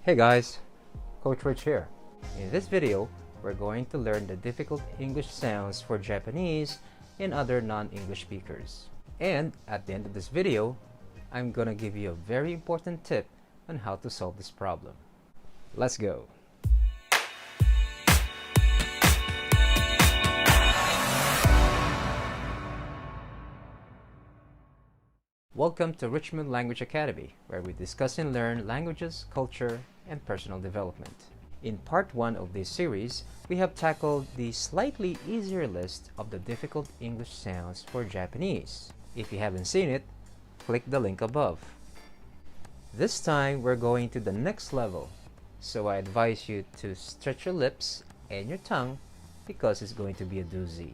Hey guys, Coach Rich here. In this video, we're going to learn the difficult English sounds for Japanese and other non-English speakers. And at the end of this video, I'm gonna give you a very important tip on how to solve this problem. Let's go! Welcome to Richmond Language Academy, where we discuss and learn languages, culture, and personal development. In part 1 of this series, we have tackled the slightly easier list of the difficult English sounds for Japanese. If you haven't seen it, click the link above. This time, we're going to the next level, so I advise you to stretch your lips and your tongue because it's going to be a doozy.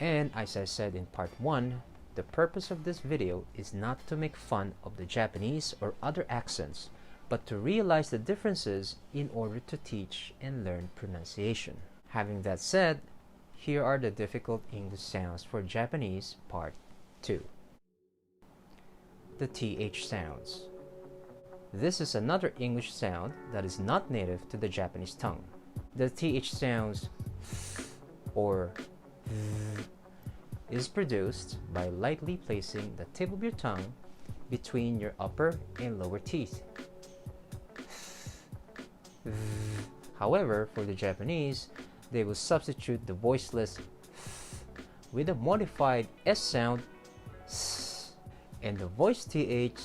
And as I said in part 1, the purpose of this video is not to make fun of the Japanese or other accents, but to realize the differences in order to teach and learn pronunciation. Having that said, here are the difficult English sounds for Japanese part 2. The TH sounds. This is another English sound that is not native to the Japanese tongue. The TH sounds or is produced by lightly placing the tip of your tongue between your upper and lower teeth. However, for the Japanese, they will substitute the voiceless with a modified S sound and the voice TH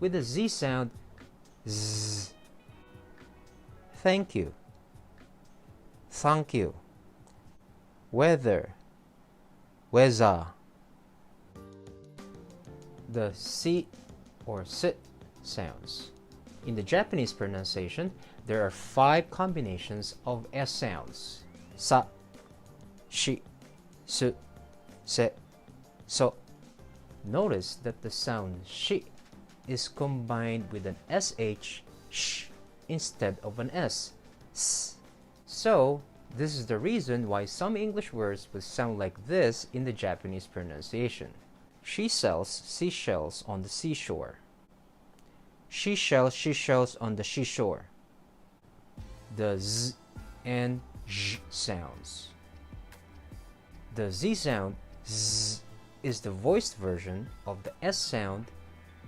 with a Z sound Z. Thank you. Thank you. Weather. Weather. The C or sit sounds. In the Japanese pronunciation, there are 5 combinations of S sounds. Sa, shi, su, se, so. Notice that the sound shi is combined with an SH sh instead of an S. S. So, this is the reason why some English words will sound like this in the Japanese pronunciation. She sells seashells on the seashore. She sells seashells on the seashore. The Z and J sounds. The Z sound Z is the voiced version of the S sound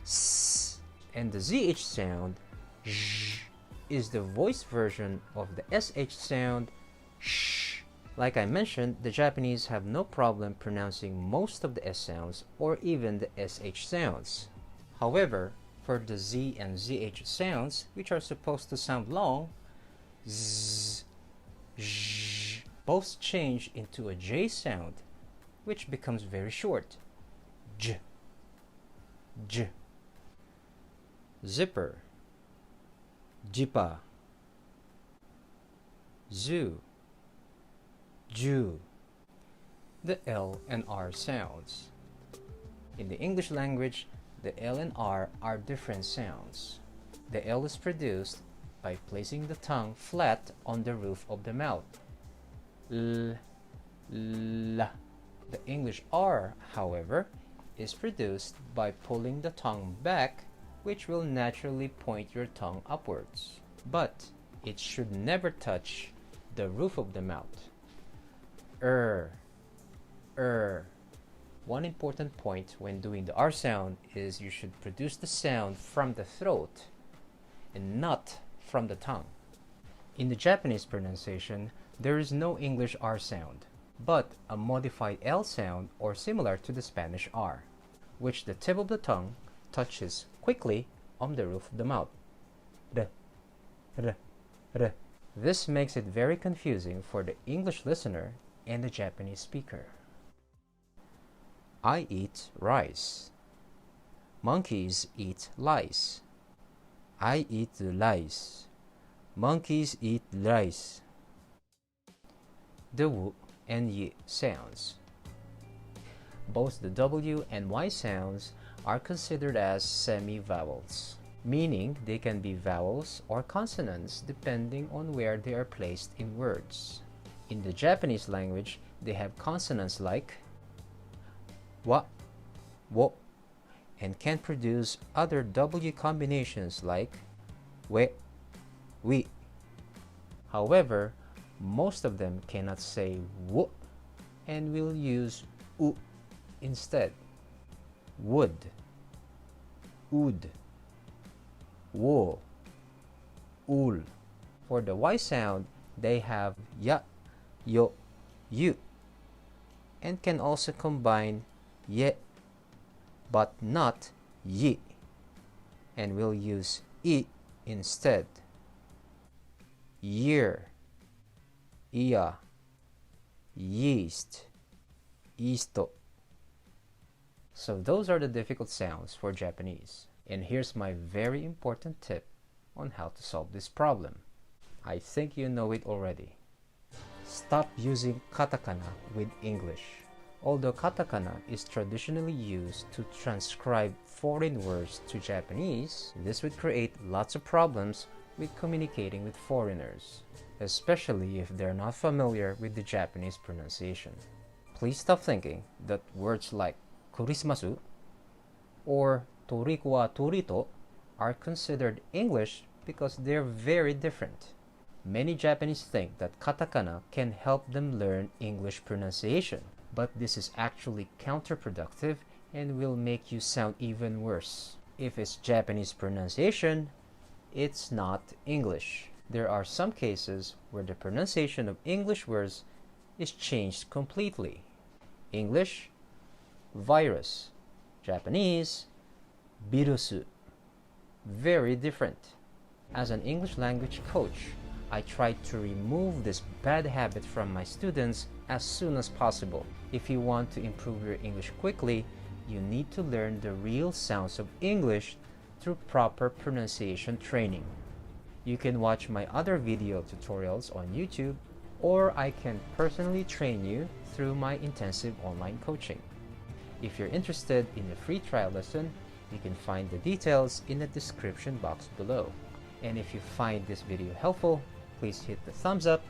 S, and the ZH sound J is the voiced version of the SH sound Sh. Like I mentioned, the Japanese have no problem pronouncing most of the S sounds or even the SH sounds. However, for the Z and ZH sounds, which are supposed to sound long, Z, J, both change into a J sound, which becomes very short. J, J. Zipper, Jippa, Zoo, Jew. The L and R sounds. In the English language, the L and R are different sounds. The L is produced by placing the tongue flat on the roof of the mouth. L, la. The English R, however, is produced by pulling the tongue back, which will naturally point your tongue upwards. But it should never touch the roof of the mouth. One important point when doing the R sound is you should produce the sound from the throat and not from the tongue. In the Japanese pronunciation, there is no English R sound, but a modified L sound or similar to the Spanish R, which the tip of the tongue touches quickly on the roof of the mouth. R, r, r. This makes it very confusing for the English listener and the Japanese speaker. I eat rice. Monkeys eat lice. I eat lice. Monkeys eat rice. The W and Y sounds. Both the W and Y sounds are considered as semi-vowels, meaning they can be vowels or consonants depending on where they are placed in words. In the Japanese language, they have consonants like wa, wo, and can produce other W combinations like we, we. However, most of them cannot say w and will use u instead. Wood, ood, wool, ul. For the Y sound, they have ya, yo, you, and can also combine ye, but not yi, and will use I instead. Year, iya, yeast, isto. So those are the difficult sounds for Japanese. And here's my very important tip on how to solve this problem. I think you know it already. Stop using katakana with English. Although katakana is traditionally used to transcribe foreign words to Japanese, this would create lots of problems with communicating with foreigners, especially if they're not familiar with the Japanese pronunciation. Please stop thinking that words like kurismasu or toriko wa torito are considered English because they're very different. Many Japanese think that katakana can help them learn English pronunciation, but this is actually counterproductive and will make you sound even worse. If it's Japanese pronunciation, it's not English. There are some cases where the pronunciation of English words is changed completely. English, virus. Japanese, birusu. Very different. As an English language coach, I try to remove this bad habit from my students as soon as possible. If you want to improve your English quickly, you need to learn the real sounds of English through proper pronunciation training. You can watch my other video tutorials on YouTube, or I can personally train you through my intensive online coaching. If you're interested in a free trial lesson, you can find the details in the description box below. And if you find this video helpful, please hit the thumbs up,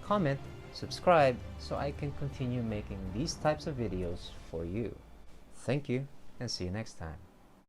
comment, subscribe so I can continue making these types of videos for you. Thank you and see you next time.